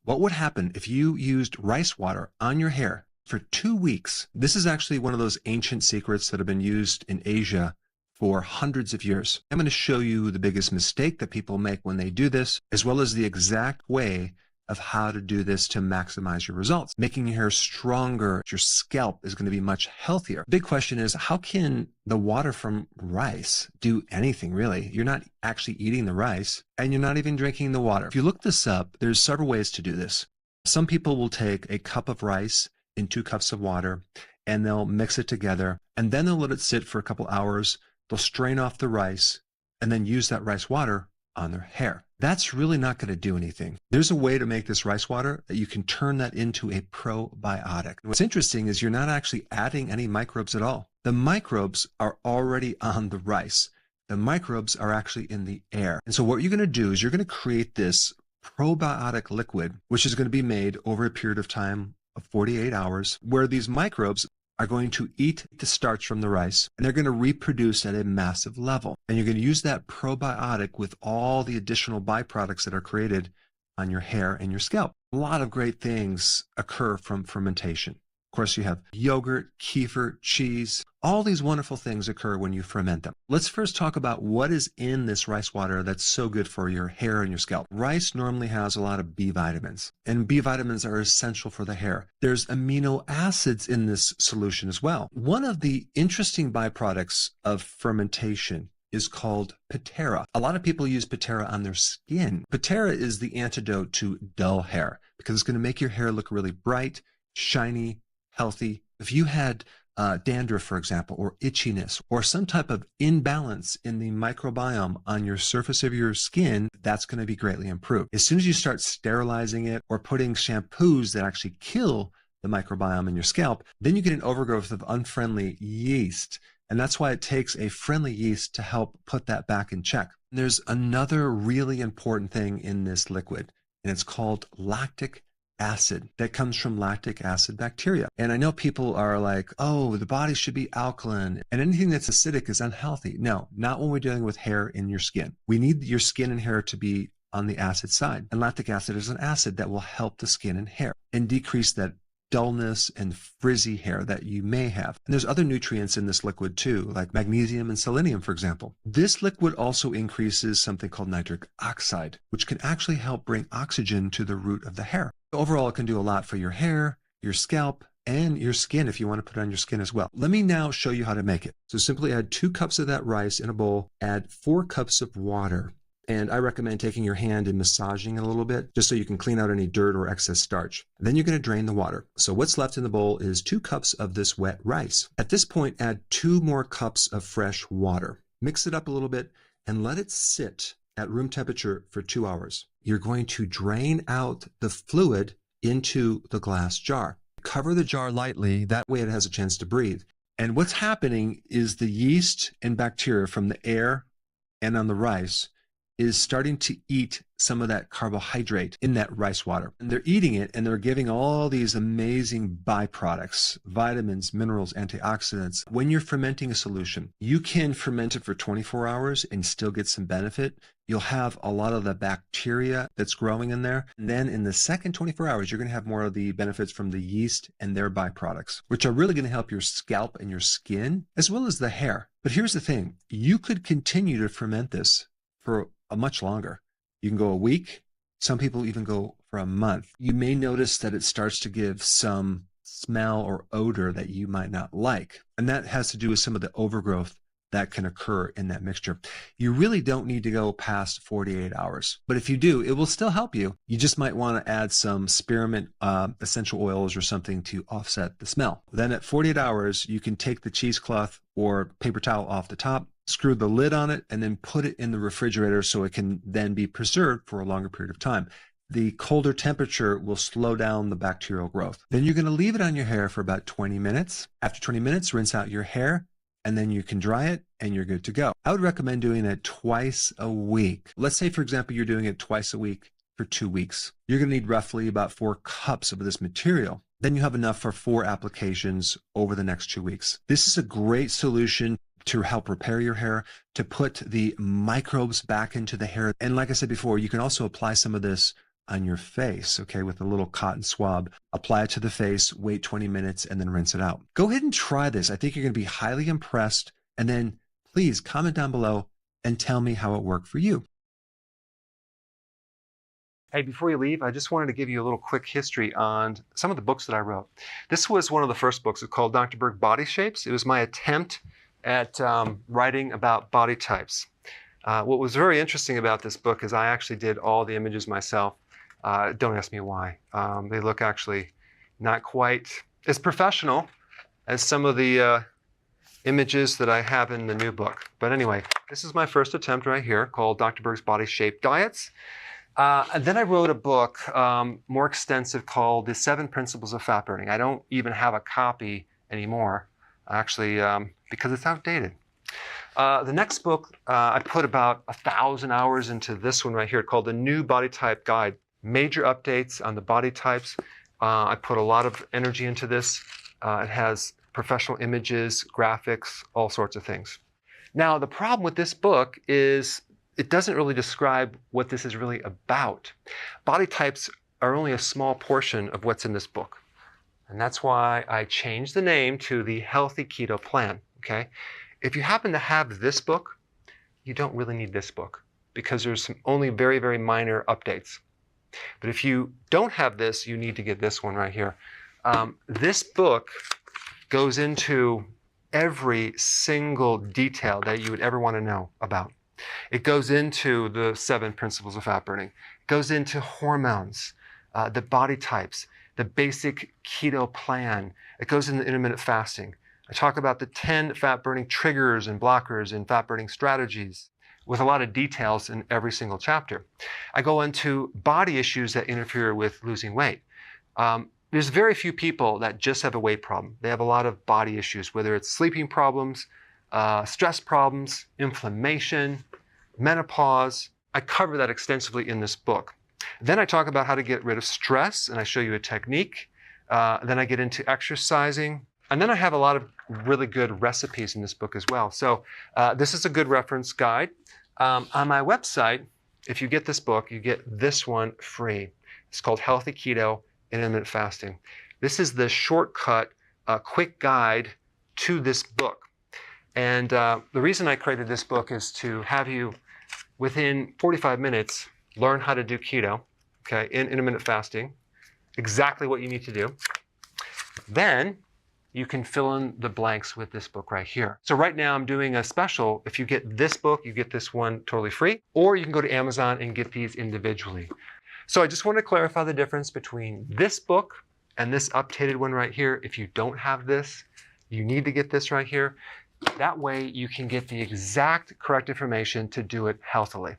What would happen if you used rice water on your hair for 2 weeks? This is actually one of those ancient secrets that have been used in Asia for hundreds of years. I'm going to show you the biggest mistake that people make when they do this, as well as the exact way of how to do this to maximize your results. Making your hair stronger, your scalp is going to be much healthier. Big question is, how can the water from rice do anything really? You're not actually eating the rice and you're not even drinking the water. If you look this up, there's several ways to do this. Some people will take a cup of rice in 2 cups of water and they'll mix it together and then they'll let it sit for a couple hours. They'll strain off the rice and then use that rice water on their hair. That's really not going to do anything. There's a way to make this rice water that you can turn that into a probiotic. What's interesting is you're not actually adding any microbes at all. The microbes are already on the rice. The microbes are actually in the air. And so what you're going to do is you're going to create this probiotic liquid, which is going to be made over a period of time of 48 hours, where these microbes are going to eat the starch from the rice and they're going to reproduce at a massive level. And you're going to use that probiotic with all the additional byproducts that are created on your hair and your scalp. A lot of great things occur from fermentation. Of course, you have yogurt, kefir, cheese. All these wonderful things occur when you ferment them. Let's first talk about what is in this rice water that's so good for your hair and your scalp. Rice normally has a lot of B vitamins, and B vitamins are essential for the hair. There's amino acids in this solution as well. One of the interesting byproducts of fermentation is called Pitera. A lot of people use Pitera on their skin. Pitera is the antidote to dull hair because it's going to make your hair look really bright, shiny, healthy. If you had dandruff, for example, or itchiness, or some type of imbalance in the microbiome on your surface of your skin, that's going to be greatly improved. As soon as you start sterilizing it or putting shampoos that actually kill the microbiome in your scalp, then you get an overgrowth of unfriendly yeast. And that's why it takes a friendly yeast to help put that back in check. And there's another really important thing in this liquid, and it's called lactic acid that comes from lactic acid bacteria. And I know people are like, oh, the body should be alkaline and anything that's acidic is unhealthy. No, not when we're dealing with hair in your skin. We need your skin and hair to be on the acid side. And lactic acid is an acid that will help the skin and hair and decrease that dullness and frizzy hair that you may have. And there's other nutrients in this liquid too, like magnesium and selenium, for example. This liquid also increases something called nitric oxide, which can actually help bring oxygen to the root of the hair. Overall, it can do a lot for your hair, your scalp, and your skin if you want to put it on your skin as well. Let me now show you how to make it. So simply add 2 cups of that rice in a bowl, add 4 cups of water. And I recommend taking your hand and massaging it a little bit, just so you can clean out any dirt or excess starch. Then you're going to drain the water. So what's left in the bowl is 2 cups of this wet rice. At this point, add 2 more cups of fresh water. Mix it up a little bit and let it sit at room temperature for 2 hours. You're going to drain out the fluid into the glass jar. Cover the jar lightly, that way it has a chance to breathe. And what's happening is the yeast and bacteria from the air and on the rice is starting to eat some of that carbohydrate in that rice water. And they're eating it and they're giving all these amazing byproducts, vitamins, minerals, antioxidants. When you're fermenting a solution, you can ferment it for 24 hours and still get some benefit. You'll have a lot of the bacteria that's growing in there. And then in the second 24 hours, you're going to have more of the benefits from the yeast and their byproducts, which are really going to help your scalp and your skin, as well as the hair. But here's the thing. You could continue to ferment this for much longer. You can go a week. Some people even go for a month. You may notice that it starts to give some smell or odor that you might not like. And that has to do with some of the overgrowth that can occur in that mixture. You really don't need to go past 48 hours. But if you do, it will still help you. You just might want to add some spearmint essential oils or something to offset the smell. Then at 48 hours, you can take the cheesecloth or paper towel off the top, screw the lid on it, and then put it in the refrigerator so it can then be preserved for a longer period of time. The colder temperature will slow down the bacterial growth. Then you're going to leave it on your hair for about 20 minutes. After 20 minutes, rinse out your hair, and then you can dry it and you're good to go. I would recommend doing it twice a week. Let's say, for example, you're doing it twice a week for 2 weeks. You're going to need roughly about 4 cups of this material. Then you have enough for 4 applications over the next 2 weeks. This is a great solution to help repair your hair, to put the microbes back into the hair. And like I said before, you can also apply some of this on your face, okay, with a little cotton swab. Apply it to the face, wait 20 minutes, and then rinse it out. Go ahead and try this. I think you're going to be highly impressed. And then please comment down below and tell me how it worked for you. Hey, before you leave, I just wanted to give you a little quick history on some of the books that I wrote. This was one of the first books. It's called Dr. Berg Body Shapes. It was my attempt at writing about body types. What was very interesting about this book is I actually did all the images myself. Don't ask me why. They look actually not quite as professional as some of the images that I have in the new book. But anyway, this is my first attempt right here called Dr. Berg's Body Shape Diets. And then I wrote a book more extensive called The 7 Principles of Fat Burning. I don't even have a copy anymore, actually, because it's outdated. The next book, I put about 1,000 hours into this one right here called The New Body Type Guide. Major updates on the body types. I put a lot of energy into this. It has professional images, graphics, all sorts of things. Now, the problem with this book is it doesn't really describe what this is really about. Body types are only a small portion of what's in this book. And that's why I changed the name to the Healthy Keto Plan, okay? If you happen to have this book, you don't really need this book because there's only very, very minor updates. But if you don't have this, you need to get this one right here. This book goes into every single detail that you would ever want to know about. It goes into the 7 principles of fat burning. It goes into hormones, the body types, the basic keto plan. It goes into intermittent fasting. I talk about the 10 fat burning triggers and blockers and fat burning strategies with a lot of details in every single chapter. I go into body issues that interfere with losing weight. There's very few people that just have a weight problem. They have a lot of body issues, whether it's sleeping problems, stress problems, inflammation, menopause. I cover that extensively in this book. Then I talk about how to get rid of stress, and I show you a technique. Then I get into exercising. And then I have a lot of really good recipes in this book as well. So this is a good reference guide. On my website, if you get this book, you get this one free. It's called Healthy Keto and Intermittent Fasting. This is the shortcut, quick guide to this book. And the reason I created this book is to have you, within 45 minutes, learn how to do keto, okay, in intermittent fasting, exactly what you need to do. Then you can fill in the blanks with this book right here. So right now I'm doing a special. If you get this book, you get this one totally free, or you can go to Amazon and get these individually. So I just want to clarify the difference between this book and this updated one right here. If you don't have this, you need to get this right here. That way you can get the exact correct information to do it healthily.